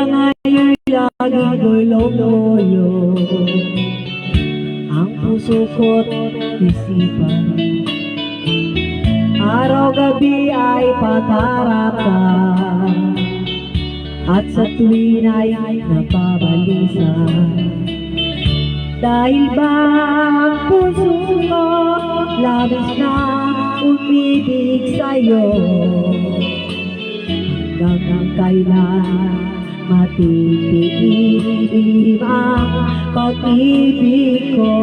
ngayon'y laging gulong-gulo ang puso ko't isipan. Araw-gabi ay patarata at sa tuwin ay napabalisa. Dahil ba ang puso ko labis na umibig sa'yo, hanggang kailan matitiim ang pag-ibig ko.